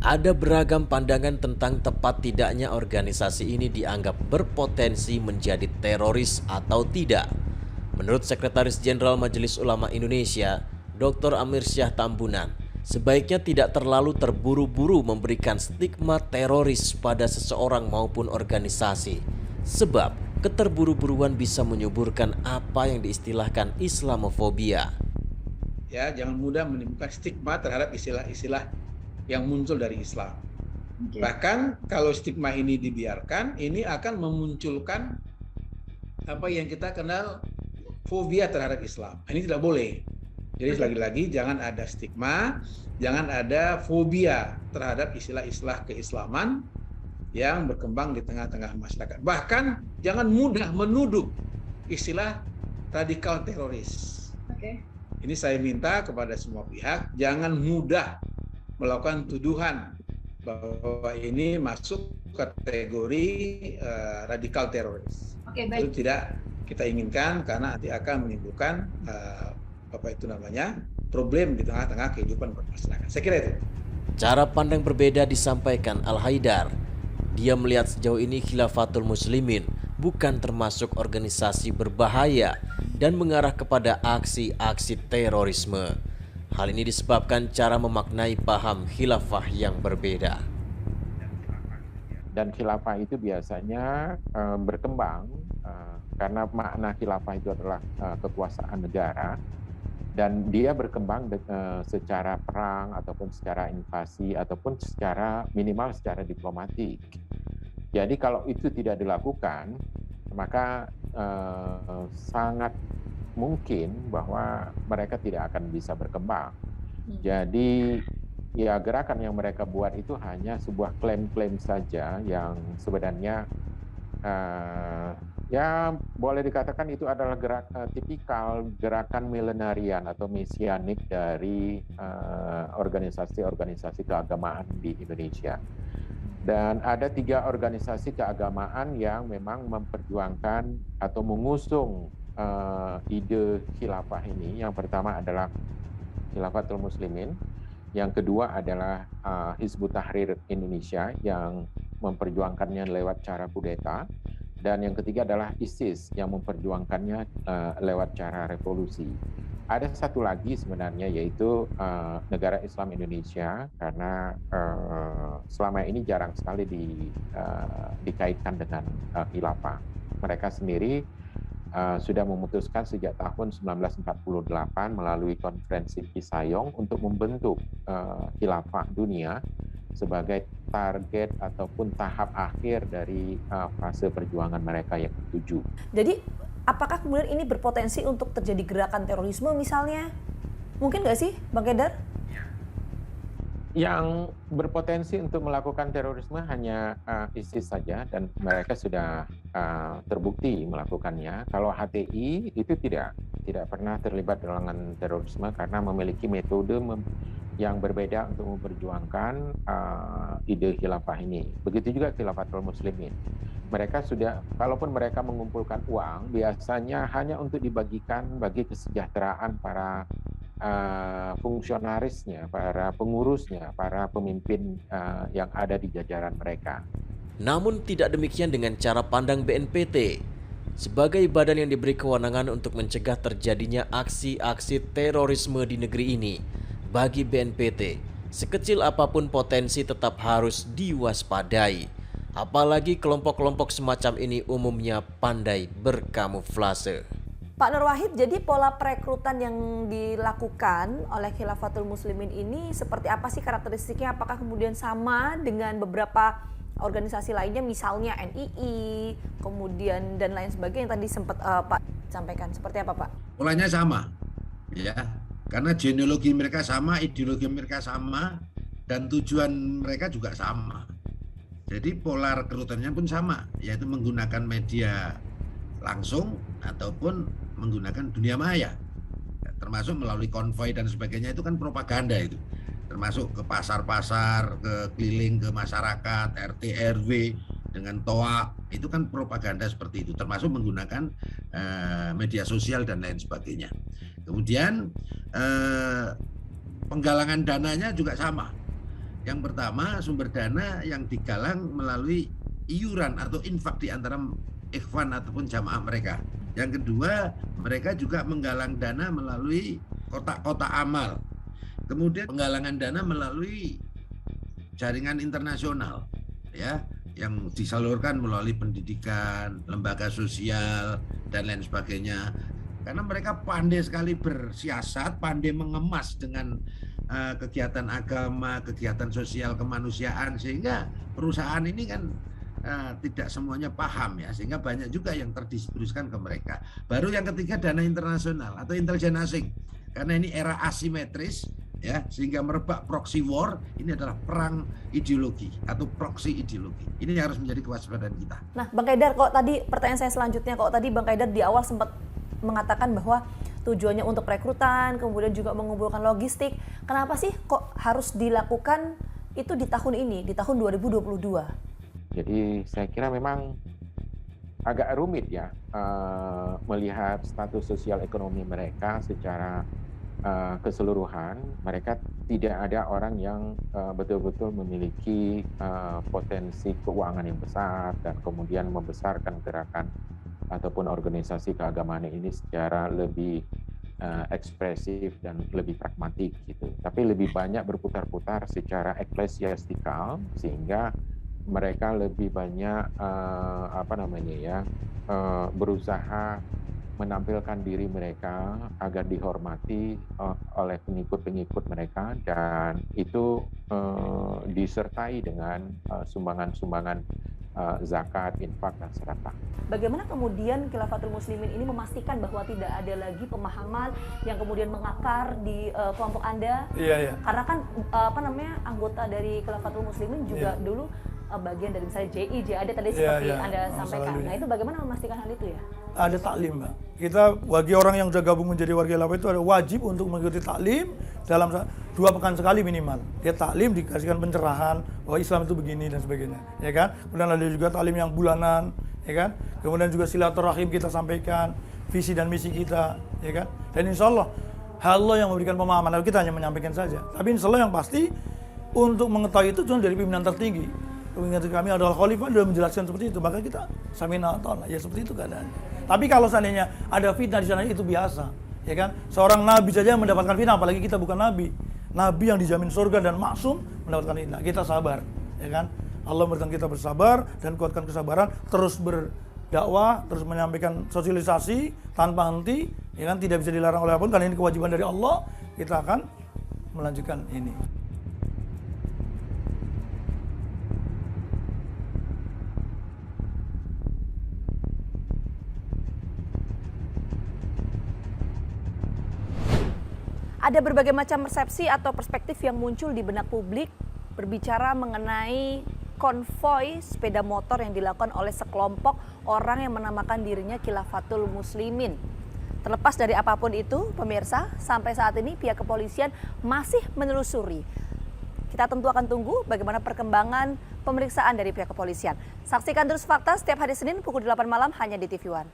Ada beragam pandangan tentang tepat tidaknya organisasi ini dianggap berpotensi menjadi teroris atau tidak. Menurut Sekretaris Jenderal Majelis Ulama Indonesia, Dr. Amir Syah Tambunan, sebaiknya tidak terlalu terburu-buru memberikan stigma teroris pada seseorang maupun organisasi. Sebab keterburu-buruan bisa menyuburkan apa yang diistilahkan Islamofobia. Ya, jangan mudah menimbulkan stigma terhadap istilah-istilah yang muncul dari Islam. Bahkan kalau stigma ini dibiarkan, ini akan memunculkan apa yang kita kenal fobia terhadap Islam. Ini tidak boleh. Jadi lagi-lagi jangan ada stigma, jangan ada fobia terhadap istilah-istilah keislaman yang berkembang di tengah-tengah masyarakat. Bahkan jangan mudah menuduh istilah radikal teroris. Ini saya minta kepada semua pihak, jangan mudah melakukan tuduhan bahwa ini masuk kategori radikal teroris. Itu tidak kita inginkan karena nanti akan menimbulkan problem di tengah-tengah kehidupan bermasyarakat. Saya kira itu. Cara pandang berbeda disampaikan Al-Haidar. Dia melihat sejauh ini Khilafatul Muslimin bukan termasuk organisasi berbahaya dan mengarah kepada aksi-aksi terorisme. Hal ini disebabkan cara memaknai paham khilafah yang berbeda. Dan khilafah itu biasanya berkembang karena makna khilafah itu adalah kekuasaan negara, dan dia berkembang secara perang ataupun secara invasi ataupun secara minimal secara diplomatik. Jadi kalau itu tidak dilakukan, maka sangat mungkin bahwa mereka tidak akan bisa berkembang. Jadi ya gerakan yang mereka buat itu hanya sebuah klaim-klaim saja yang sebenarnya ya boleh dikatakan itu adalah tipikal gerakan milenarian atau mesianik dari organisasi-organisasi keagamaan di Indonesia. Dan ada 3 organisasi keagamaan yang memang memperjuangkan atau mengusung ide khilafah ini. Yang pertama adalah Khilafatul Muslimin, yang kedua adalah Hizbut Tahrir Indonesia yang memperjuangkannya lewat cara kudeta, dan yang ketiga adalah ISIS yang memperjuangkannya lewat cara revolusi. Ada satu lagi sebenarnya, yaitu Negara Islam Indonesia, karena selama ini jarang sekali dikaitkan dengan khilafah. Mereka sendiri sudah memutuskan sejak tahun 1948 melalui konferensi Kisayong untuk membentuk khilafah dunia sebagai target ataupun tahap akhir dari fase perjuangan mereka yang ketujuh. Jadi apakah kemudian ini berpotensi untuk terjadi gerakan terorisme misalnya? Mungkin nggak sih, Bang Kedar? Yang berpotensi untuk melakukan terorisme hanya ISIS saja, dan mereka sudah terbukti melakukannya. Kalau HTI itu tidak pernah terlibat dengan terorisme karena memiliki metode yang berbeda untuk memperjuangkan ide khilafah ini. Begitu juga Khilafatul Muslimin. Mereka sudah, kalaupun mereka mengumpulkan uang, biasanya hanya untuk dibagikan bagi kesejahteraan para fungsionarisnya, para pengurusnya, para pemimpin yang ada di jajaran mereka. Namun tidak demikian dengan cara pandang BNPT. Sebagai badan yang diberi kewenangan untuk mencegah terjadinya aksi-aksi terorisme di negeri ini, bagi BNPT, sekecil apapun potensi tetap harus diwaspadai. Apalagi kelompok-kelompok semacam ini umumnya pandai berkamuflase. Pak Nur Wahid, jadi pola perekrutan yang dilakukan oleh Khilafatul Muslimin ini seperti apa sih karakteristiknya? Apakah kemudian sama dengan beberapa organisasi lainnya, misalnya NII, kemudian dan lain sebagainya yang tadi sempat Pak sampaikan? Seperti apa, Pak? Polanya sama, ya, karena genealogi mereka sama, ideologi mereka sama, dan tujuan mereka juga sama. Jadi pola rekrutannya pun sama, yaitu menggunakan media langsung ataupun menggunakan dunia maya, termasuk melalui konvoi dan sebagainya. Itu kan propaganda, itu termasuk ke pasar-pasar, ke keliling ke masyarakat, RT RW dengan toa, itu kan propaganda seperti itu, termasuk menggunakan media sosial dan lain sebagainya. Kemudian penggalangan dananya juga sama, Yang pertama, sumber dana yang digalang melalui iuran atau infak di antara ikhwan ataupun jamaah mereka. Yang kedua, mereka juga menggalang dana melalui kotak-kotak amal. Kemudian penggalangan dana melalui jaringan internasional, ya, yang disalurkan melalui pendidikan, lembaga sosial, dan lain sebagainya. Karena mereka pandai sekali bersiasat, pandai mengemas dengan kegiatan agama, kegiatan sosial kemanusiaan, sehingga perusahaan ini kan tidak semuanya paham ya, sehingga banyak juga yang terdistribusikan ke mereka. Baru yang ketiga, dana internasional atau intelijen asing, karena ini era asimetris ya, sehingga merebak proxy war. Ini adalah perang ideologi atau proxy ideologi. Ini harus menjadi kewaspadaan kita. Nah, Bang Kaidar, kok tadi pertanyaan saya selanjutnya, kok tadi Bang Kaidar di awal sempat mengatakan bahwa tujuannya untuk rekrutan, kemudian juga mengumpulkan logistik. Kenapa sih kok harus dilakukan itu di tahun ini, di tahun 2022? Jadi saya kira memang agak rumit ya melihat status sosial ekonomi mereka secara keseluruhan. Mereka tidak ada orang yang betul-betul memiliki potensi keuangan yang besar dan kemudian membesarkan gerakan ataupun organisasi keagamaan ini secara lebih ekspresif dan lebih pragmatik gitu. Tapi lebih banyak berputar-putar secara eklesiastikal, sehingga mereka lebih banyak berusaha menampilkan diri mereka agar dihormati oleh pengikut-pengikut mereka, dan itu disertai dengan sumbangan-sumbangan zakat, infak, dan sedekah. Bagaimana kemudian Khilafatul Muslimin ini memastikan bahwa tidak ada lagi pemahaman yang kemudian mengakar di kelompok Anda? Iya. Karena kan anggota dari Khilafatul Muslimin juga dulu bagian dari misalnya JI, JAD tadi seperti Anda sampaikan. Nah, itu bagaimana memastikan hal itu ya? Ada taklim, Mbak. Kita bagi orang yang sudah gabung menjadi warga khilafah itu ada wajib untuk mengikuti taklim dalam 2 pekan sekali minimal. Dia taklim, dikasihkan pencerahan bahwa Islam itu begini dan sebagainya, ya kan? Kemudian ada juga taklim yang bulanan, ya kan? Kemudian juga silaturahim kita sampaikan, visi dan misi kita, ya kan? Dan insya Allah Allah yang memberikan pemahaman, kita hanya menyampaikan saja. Tapi insya Allah yang pasti untuk mengetahui itu cuma dari pimpinan tertinggi. Pimpinan kami adalah khalifah sudah menjelaskan seperti itu, maka kita samina ta'ala, ya seperti itu keadaannya. Tapi kalau seandainya ada fitnah di sana, itu biasa, ya kan? Seorang nabi saja mendapatkan fitnah, apalagi kita bukan nabi. Nabi yang dijamin surga dan maksum mendapatkan fitnah. Kita sabar, ya kan? Allah memberikan kita bersabar dan kuatkan kesabaran, terus berdakwah, terus menyampaikan sosialisasi tanpa henti, ya kan? Tidak bisa dilarang oleh apapun, karena ini kewajiban dari Allah. Kita akan melanjutkan ini. Ada berbagai macam persepsi atau perspektif yang muncul di benak publik berbicara mengenai konvoi sepeda motor yang dilakukan oleh sekelompok orang yang menamakan dirinya Khilafatul Muslimin. Terlepas dari apapun itu, pemirsa, sampai saat ini pihak kepolisian masih menelusuri. Kita tentu akan tunggu bagaimana perkembangan pemeriksaan dari pihak kepolisian. Saksikan terus Fakta setiap hari Senin pukul 8 malam hanya di TV One.